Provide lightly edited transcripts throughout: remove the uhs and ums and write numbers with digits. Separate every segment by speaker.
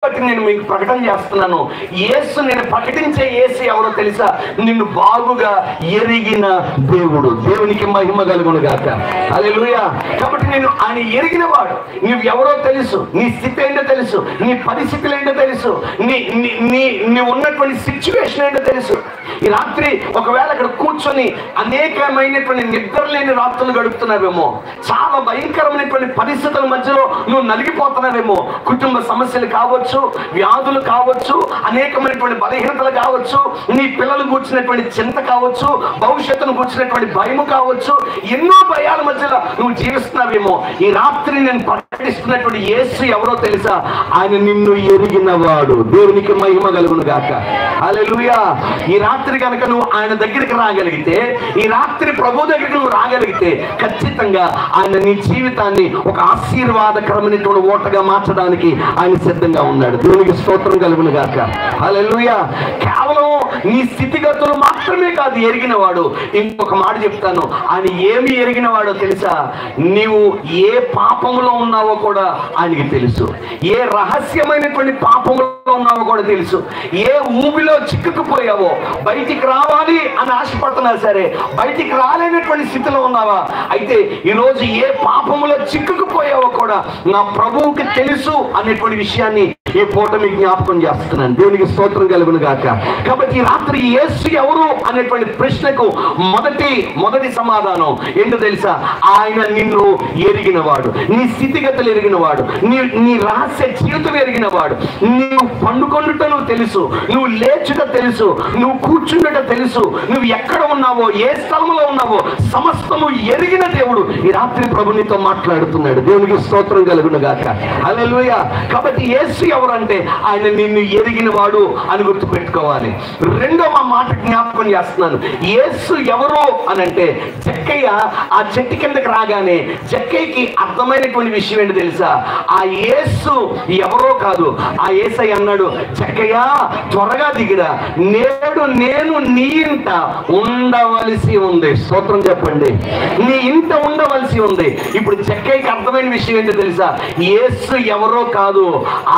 Speaker 1: బట్టి నేను మీకు ప్రకటన చేస్తున్నాను. యేసు, నేను ప్రకటించే యేసు ఎవరో తెలుసా? నిన్ను బాగుగా ఎరిగిన దేవుడు. దేవునికి మహిమ కలుగును గాక. హల్లెలూయా. కాబట్టి నేను ఆయన ఎరిగిన వాడు. నువ్వు ఎవరో తెలుసు, నీ స్థితి ఏంటో తెలుసు, నీ పరిస్థితులు ఏంటో తెలుసు, నీ ఉన్నటువంటి సిచ్యువేషన్ ఏంటో తెలుసు. ఈ రాత్రి ఒకవేళ అక్కడ కూర్చొని అనేకమైనటువంటి నిద్ర లేని రాత్రులు గడుపుతున్నావేమో, చాలా భయంకరమైనటువంటి పరిస్థితుల మధ్యలో నువ్వు నలిగిపోతున్నావేమో. కుటుంబ సమస్యలు కావచ్చు, వ్యాధులు కావచ్చు, అనేకమైనటువంటి బలహీనతలు కావచ్చు, నీ పిల్లలు కూర్చున్నటువంటి చింత కావచ్చు, భవిష్యత్తును కూర్చున్నటువంటి భయము కావచ్చు, ఎన్నో భయాల మధ్యలో నువ్వు జీవిస్తున్నావేమో. ఈ రాత్రి నేను ప్రకటిస్తున్నటువంటి యేసు ఎవరో తెలుసా? ఆయన నిన్ను ఎరిగిన వాడు. దేవునికి మహిమ కలుగును గాక. హల్లెలూయా. ఈ రాత్రి కనుక నువ్వు ఆయన దగ్గరికి రాగలిగితే, ఈ రాత్రి ప్రభు దగ్గరికి నువ్వు రాగలిగితే, ఖచ్చితంగా ఆయన నీ జీవితాన్ని ఒక ఆశీర్వాదకరమైనటువంటి ఓటగా మార్చడానికి ఆయన సిద్ధంగా ఉన్నాడు. దేవునికి స్తోత్రం కలుగును గాక. హల్లెలూయా. కేవలం నీ స్థితిగతులు మాత్రమే కాదు ఎరిగిన వాడు. ఇంకొక మాట చెప్తాను, ఆయన ఏమి ఎరిగిన వాడో తెలుసా? నీవు ఏ పాపములో ఉన్నావో కూడా ఆయనకి తెలుసు. ఏ రహస్యమైనటువంటి పాపములో ఉన్నావో కూడా తెలుసు. ఏ ఊబిలో చిక్కుకుపోయావో, బయటికి రావాలి అని ఆశపడుతున్నా సరే బయటికి రాలేనటువంటి స్థితిలో ఉన్నావా? అయితే ఈరోజు ఏ పాపములో చిక్కుకుపోయావో కూడా నా ప్రభువుకి తెలుసు అనేటువంటి విషయాన్ని ఈ పూట మీకు జ్ఞాపకం చేస్తున్నాను. దేవునికి స్తోత్రం కలుగును గాక. కాబట్టి ఈ రాత్రి యేసు ఎవరు అనేటువంటి ప్రశ్నకు మొదటి సమాధానం ఏంటో తెలుసా? ఆయన నిన్ను ఎరిగిన వాడు, నీ స్థితిగతులు ఎరిగిన వాడు, నీ రహస్య జీవితం ఎరిగిన వాడు. నువ్వు పండుకొనుట నువ్వు తెలుసు, నువ్వు లేచుట తెలుసు, నువ్వు కూర్చుండట తెలుసు, నువ్వు ఎక్కడ ఉన్నావో, ఏ స్థలంలో ఉన్నావో సమస్తము ఎరిగిన దేవుడు ఈ రాత్రి ప్రభు నీతో మాట్లాడుతున్నాడు. దేవునికి స్తోత్రం కలుగును గాక. హల్లెలూయా. కాబట్టి యేసు ఎవరంటే ఆయన నిన్ను ఎరిగిన వాడు అని గుర్తుపెట్టుకోవాలి. రెండవ మాట జ్ఞాపకం చేస్తున్నాను. యేసు ఎవరు అని అంటే, జక్కయ్య ఆ చెట్టు కిందకి రాగానే జక్కయ్యకి అర్థమైనటువంటి విషయం ఏంటి తెలుసా? ఆ యేసు ఎవరో కాదు. ఆ యేసయ్య అన్నాడు, జక్కయ్య త్వరగా దిగిరా, నేడు నేను నీ ఇంట ఉండవలసి ఉంది. స్తోత్రం చెప్పండి. నీ ఇంట ఉండవలసి ఉంది. ఇప్పుడు జక్కయ్యకి అర్థమైన విషయం ఏంటో తెలుసా? యేసు ఎవరో కాదు,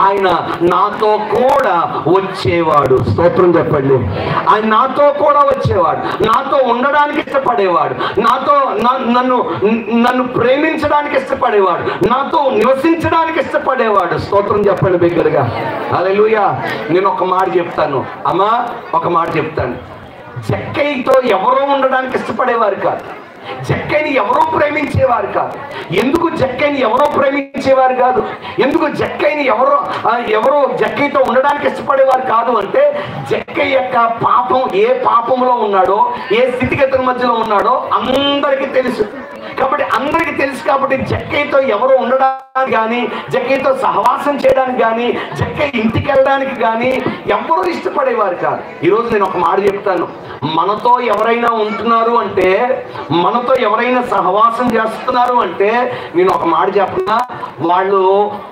Speaker 1: ఆయన నాతో కూడా వచ్చేవాడు. స్తోత్రం చెప్పండి. ఆయన నాతో కూడా వచ్చేవాడు, నాతో ఉండడానికి ఇష్టపడేవాడు, నాతో నన్ను ప్రేమించడానికి ఇష్టపడేవాడు, నాతో నివసించడానికి ఇష్టపడేవాడు. స్తోత్రం చెప్పండి బిగ్గరగా. హల్లెలూయా. నేను ఒక మాట చెప్తాను అమ్మా, ఒక మాట చెప్తాను. జక్కయ్యతో ఎవరో ఉండడానికి ఇష్టపడేవారు కాదు, జక్కయ్యని ఎవరో ప్రేమించేవారు కాదు. ఎందుకు జక్కయ్యని ఎవరో ప్రేమించేవారు కాదు? ఎందుకు జక్కయ్యని ఎవరో జక్కయ్యతో ఉండడానికి ఇష్టపడేవారు కాదు అంటే, జక్కయ్య యొక్క పాపం, ఏ పాపంలో ఉన్నాడో, ఏ స్థితిగతుల మధ్యలో ఉన్నాడో అందరికీ తెలుసు. కాబట్టి అందరికీ తెలుసు కాబట్టి జక్కయ్యతో ఎవరో ఉండడానికి కానీ, జక్కయ్యతో సహవాసం చేయడానికి కానీ, జక్కయ్య ఇంటికి వెళ్ళడానికి కానీ ఎవరో ఇష్టపడేవారు కాదు. ఈరోజు నేను ఒక మాట చెప్తాను. మనతో ఎవరైనా ఉంటున్నారు అంటే, మనతో ఎవరైనా సహవాసం చేస్తున్నారు అంటే, నేను ఒక మాట చెప్పనా, వాళ్ళు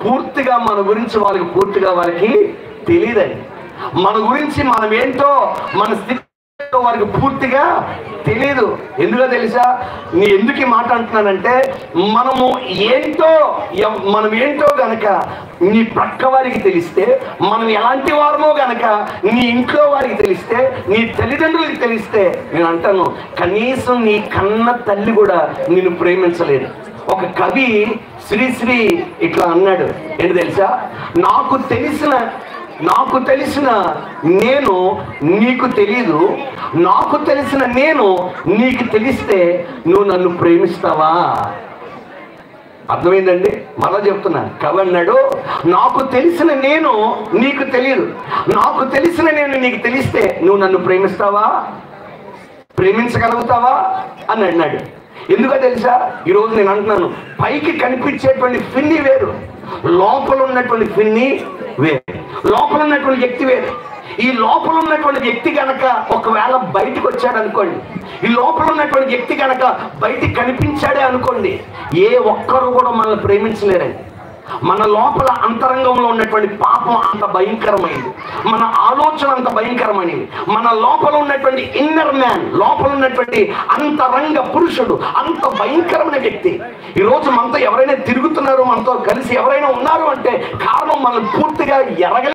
Speaker 1: పూర్తిగా మన గురించి వాళ్ళకి తెలియదండి. మన గురించి మనం ఏంటో, మన స్థితి వారికి పూర్తిగా తెలియదు. ఎందుకో తెలుసా? నీ ఎందుకు ఈ మాట అంటున్నానంటే, మనం ఏంటో గనక నీ ప్రక్క వారికి తెలిస్తే, మనం ఎలాంటి వారమో గనక నీ ఇంట్లో వారికి తెలిస్తే, నీ తల్లిదండ్రులకి తెలిస్తే, నేను అంటాను కనీసం నీ కన్న తల్లి కూడా నిన్ను ప్రేమించలేదు. ఒక కవి శ్రీశ్రీ ఇట్లా అన్నాడు, ఏంటి తెలుసా? నాకు తెలిసిన నేను నీకు తెలీదు, నాకు తెలిసిన నేను నీకు తెలిస్తే నువ్వు నన్ను ప్రేమిస్తావా? అర్థమైందండి? మళ్ళా చెప్తున్నా. కవి అన్నాడు, నాకు తెలిసిన నేను నీకు తెలియదు, నాకు తెలిసిన నేను నీకు తెలిస్తే నువ్వు నన్ను ప్రేమిస్తావా, ప్రేమించగలుగుతావా అని అన్నాడు. ఎందుకో తెలుసా? ఈరోజు నేను అంటున్నాను, పైకి కనిపించేటువంటి ఫిన్ని వేరు, లోపల ఉన్నటువంటి ఫిన్ని వేరు, లోపల ఉన్నటువంటి వ్యక్తి వేరు. ఈ లోపల ఉన్నటువంటి వ్యక్తి కనుక ఒకవేళ బయటకు వచ్చాడు అనుకోండి, ఈ లోపల ఉన్నటువంటి వ్యక్తి కనుక బయటికి కనిపించాడే అనుకోండి, ఏ ఒక్కరు కూడా మనల్ని ప్రేమించలేరండి. మన లోపల అంతరంగంలో ఉన్నటువంటి పాపం అంత భయంకరమైంది, మన ఆలోచన అంత భయంకరమైనది, మన లోపల ఉన్నటువంటి ఇన్నర్ మ్యాన్, లోపల ఉన్నటువంటి అంతరంగ పురుషుడు అంత భయంకరమైన వ్యక్తి. ఈరోజు మనతో ఎవరైనా తిరుగుతున్నారు, మనతో కలిసి ఎవరైనా ఉన్నారు అంటే కారణం మనం పూర్తిగా ఎరగలేదు.